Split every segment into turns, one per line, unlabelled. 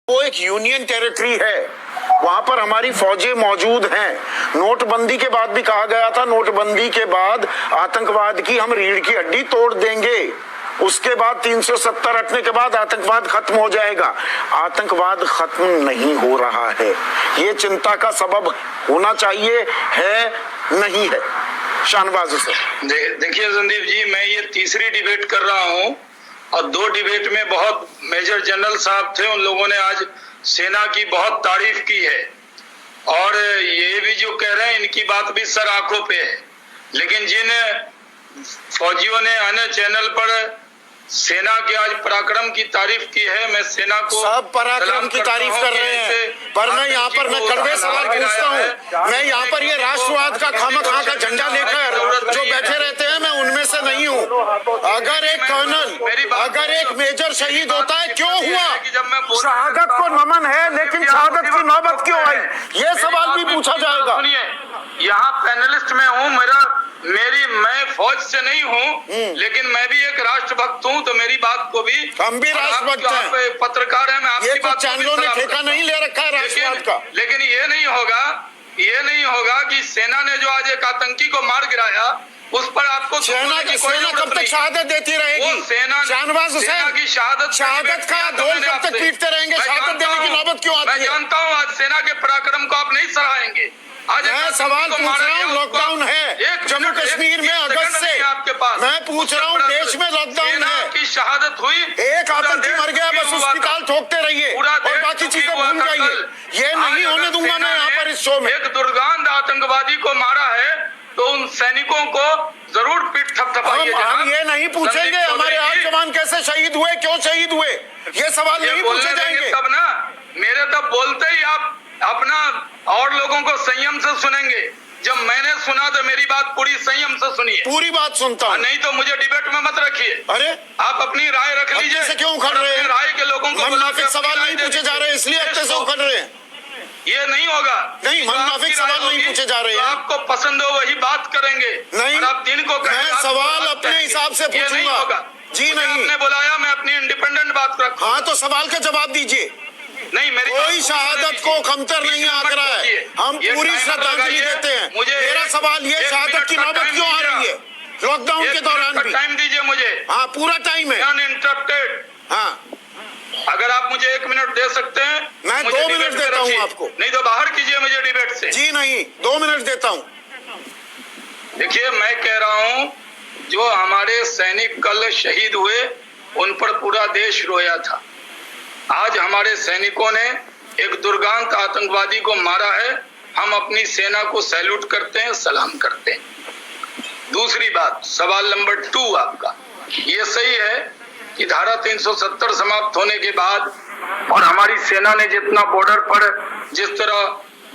वो एक union territory है, वहां पर हमारी फौजें मौजूद हैं। नोटबंदी के बाद भी कहा गया था, नोटबंदी के बाद आतंकवाद की हम रीढ़ की हड्डी तोड़ देंगे, उसके बाद 370 हटने के बाद आतंकवाद खत्म हो जाएगा। आतंकवाद खत्म नहीं हो रहा है, ये चिंता का सबब होना चाहिए, है नहीं है। शाहनवाज से
देखिए संदीप जी, मैं ये तीसरी डिबेट कर रहा हूँ और 2 डिबेट में बहुत मेजर जनरल साहब थे, उन लोगों ने आज सेना की बहुत तारीफ की है और ये भी जो कह रहे हैं इनकी बात भी सर आंखों पे है। लेकिन जिन फौजियों ने अन्य चैनल पर सेना के आज पराक्रम की तारीफ की है, मैं सेना को
सब पराक्रम की तारीफ कर रहे हैं, पर मैं यहाँ पर मैं कड़वे सवाल पूछता हूँ। मैं यहाँ पर ये राष्ट्रवाद का खामखा का झंडा लेकर जो बैठे रहते हैं, मैं उनमें से नहीं हूँ। अगर एक कर्नल, अगर एक मेजर शहीद होता है, क्यों हुआ? शहादत को नमन है, लेकिन शहादत की नौबत क्यों आई, ये सवाल भी पूछा जाएगा।
यहाँ पैनलिस्ट में हूँ, मैं फौज से नहीं हूँ, लेकिन मैं भी एक राष्ट्रभक्त हूँ, तो मेरी बात को भी,
हम भी राष्ट्रभक्त हैं,
पत्रकार हैं, मैं आपकी बात
चैनलों ने ठेका नहीं ले रखा है राष्ट्रवाद का।
लेकिन ये नहीं होगा कि सेना ने जो आज एक आतंकी को मार गिराया, उस पर आपको
सेना कब तक शहादत देती रहेगी? शाहनवाज हुसैन की शहादत का ढोल कब तक पीटते रहेंगे? शहादत देने की नौबत क्यों आती है?
मैं जानता हूँ आज सेना के पराक्रम को आप नहीं सराहेंगे। आज
मैं सवाल पूछ रहा हूँ, लॉकडाउन है जम्मू कश्मीर में अगस्त से,
आपके पास
मैं पूछ रहा हूँ, देश में लॉकडाउन है,
की शहादत हुई,
एक आतंकी मर गया, बस अस्पताल ठोकते रहिए और बाकी चीजें भूल जाइए। ये नहीं होने दूंगा मैं यहाँ पर इस शो में।
एक दुर्गांत आतंकवादी को मारा है तो उन सैनिकों को जरूर पीठ थपथपाइए।
हम ये नहीं पूछेंगे हमारे 8 जवान कैसे शहीद हुए, क्यों शहीद हुए, ये सवाल नहीं पूछे जाएंगे।
तब ना मेरे तब बोलते ही आप अपना और लोगों को संयम से सुनेंगे। जब मैंने सुना तो मेरी बात पूरी संयम से सुनिए।
पूरी बात सुनता हूँ,
नहीं तो मुझे डिबेट में मत रखिए।
अरे
आप अपनी राय रख लीजिए।
से क्यों उखड़ रहे हैं?
राय के लोगों को
मनमाफिक सवाल नहीं पूछे जा रहे, इसलिए हफ्ते से उखड़ रहे हैं।
ये नहीं होगा,
नहीं मनमाफिक सवाल नहीं पूछे जा रहे हैं।
आपको पसंद हो वही बात करेंगे,
नहीं
आप दिन को
मैं सवाल अपने हिसाब से पूछूंगा। जी नहीं,
आपने बुलाया, मैं अपनी इंडिपेंडेंट बात रखूंगा।
हाँ तो सवाल का जवाब दीजिए।
नहीं, मेरी
कोई शहादत को कमतर नहीं आंक रहा है, हम पूरी श्रद्धांजलि देते हैं। मेरा सवाल ये, शहादत की नौबत क्यों आ रही है लॉकडाउन के दौरान भी?
टाइम दीजिए मुझे।
हाँ पूरा टाइम है
अनइंटरप्टेड।
हाँ,
अगर आप मुझे 1 मिनट दे सकते हैं,
मैं 2 मिनट देता हूँ आपको।
नहीं तो बाहर कीजिए मुझे डिबेट से।
जी नहीं, 2 मिनट देता हूँ।
देखिए मैं कह रहा हूँ, जो हमारे सैनिक कल शहीद हुए उन पर पूरा देश रोया था। आज हमारे सैनिकों ने एक दुर्गांत आतंकवादी को मारा है, हम अपनी सेना को सैल्यूट करते हैं, सलाम करते हैं। दूसरी बात, सवाल नंबर 2 आपका, ये सही है कि धारा 370 समाप्त होने के बाद और हमारी सेना ने जितना बॉर्डर पर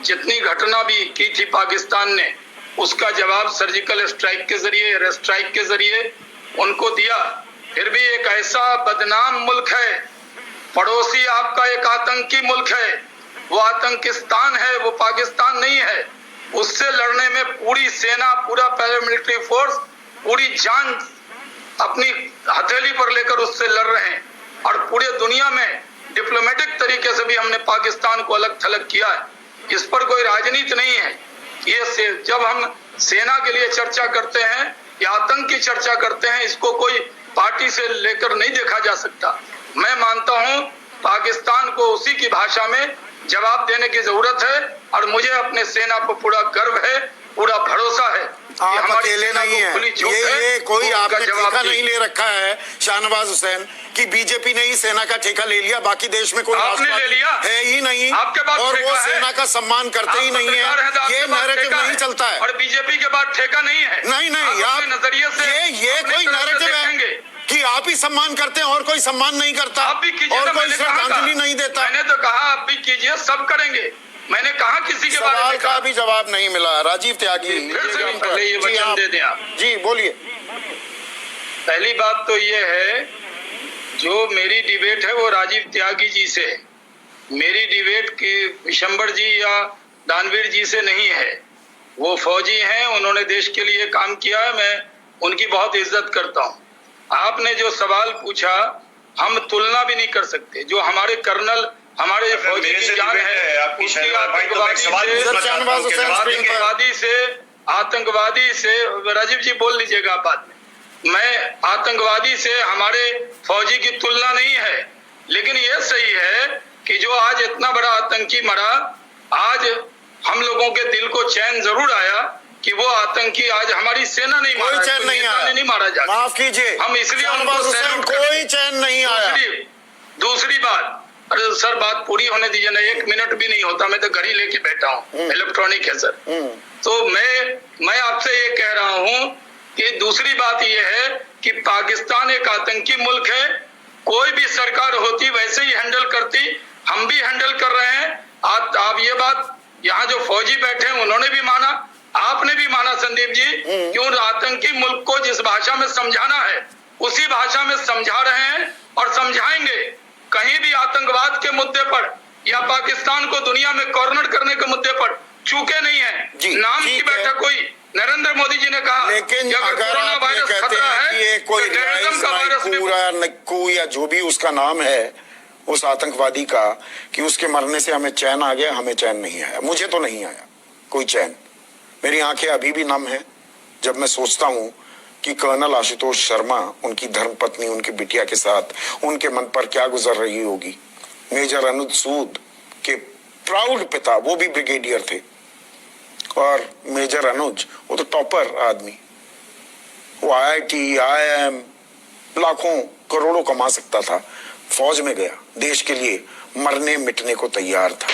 जितनी घटना भी की थी पाकिस्तान ने, उसका जवाब सर्जिकल स्ट्राइक के जरिए, एयर स्ट्राइक के जरिए उनको दिया। फिर भी एक ऐसा बदनाम मुल्क है, पड़ोसी आपका एक आतंकी मुल्क है, वो आतंकिस्तान है, वो पाकिस्तान नहीं है। उससे लड़ने में पूरी सेना, पूरा पैरामिलिट्री फोर्स, पूरी जान अपनी हथेली पर लेकर उससे लड़ रहे हैं। और पूरे दुनिया में डिप्लोमेटिक तरीके से भी हमने पाकिस्तान को अलग थलग किया है। इस पर कोई राजनीति नहीं है। ये जब हम सेना के लिए चर्चा करते हैं या आतंक की चर्चा करते हैं, इसको कोई पार्टी से लेकर नहीं देखा जा सकता। मैं मानता हूं पाकिस्तान को उसी की भाषा में जवाब देने की जरूरत है और मुझे अपने सेना पर पूरा गर्व है, पूरा भरोसा है।
आप अकेले नहीं है, ये कोई आपने ठेका नहीं ले रखा है शाहनवाज हुसैन कि बीजेपी ने ही सेना का ठेका ले लिया, बाकी देश में कोई है ही नहीं और वो सेना का सम्मान करते ही नहीं है। ये नैरेटिव नहीं चलता है
और बीजेपी के बाद ठेका नहीं है।
नहीं, आप
नजरिए से
ये कोई नैरेटिव है कि आप ही सम्मान करते हैं और कोई सम्मान नहीं करता,
आप भी कीजिए,
और कोई श्रद्धांजलि नहीं देता।
मैंने तो कहा आप भी कीजिए, सब करेंगे। मैंने कहा किसी के
सवाल का भी जवाब नहीं मिला। राजीव त्यागी,
पहले ये वचन दे दें आप।
जी बोलिए।
पहली बात तो ये है, जो मेरी डिबेट है वो राजीव त्यागी जी से, मेरी डिबेट की विशंबर जी या दानवीर जी से नहीं है। वो फौजी हैं, उन्होंने देश के लिए काम किया है, मैं उनकी बहुत इज्जत करता हूँ। आपने जो सवाल पूछा, हम तुलना भी नहीं कर सकते। जो हमारे कर्नल हमारे फौजी की जान है, उसकी आतंकवादी से राजीव जी बोल लीजिएगा बात में, मैं आतंकवादी से हमारे फौजी की तुलना नहीं है, लेकिन यह सही है कि जो आज इतना बड़ा आतंकी मरा, आज हम लोगों के दिल को चैन जरूर आया कि वो आतंकी आज हमारी सेना नहीं मारा,
चैन नहीं
मारा जा,
माफ कीजिए,
हम इसलिए
कोई चैन नहीं आया।
दूसरी बात, अरे सर बात पूरी होने दीजिए ना, 1 मिनट भी नहीं होता, मैं तो घड़ी लेके बैठा हूँ, इलेक्ट्रॉनिक है सर। तो मैं आपसे ये कह रहा हूँ कि दूसरी बात ये है कि पाकिस्तान एक आतंकी मुल्क है, कोई भी सरकार होती वैसे ही हैंडल करती, हम भी हैंडल कर रहे हैं। आप ये बात यहाँ जो फौजी बैठे हैं उन्होंने भी माना, आपने भी माना संदीप जी, कि उन आतंकी मुल्क को जिस भाषा में समझाना है उसी भाषा में समझा रहे हैं और समझाएंगे। कहीं भी आतंकवाद के मुद्दे पर या पाकिस्तान को दुनिया में कॉर्नर करने के मुद्दे पर चूके नहीं है। नाम की बैठक हुई, नरेंद्र मोदी जी ने कहा,
लेकिन अगर आप ये कहते हैं कि ये कोई पूरा नक्कू या जो भी उसका नाम है उस आतंकवादी का, कि उसके मरने से हमें चैन आ गया, हमें चैन नहीं आया। मुझे तो नहीं आया कोई चैन, मेरी आंखें अभी भी नम हैं जब मैं सोचता हूँ कि कर्नल आशुतोष शर्मा, उनकी धर्मपत्नी, उनकी बिटिया के साथ उनके मन पर क्या गुजर रही होगी। मेजर अनुज सूद के प्राउड पिता, वो भी ब्रिगेडियर थे, और मेजर अनुज वो तो टॉपर आदमी, वो IIT, IIM लाखों करोड़ों कमा सकता था, फौज में गया, देश के लिए मरने मिटने को तैयार था।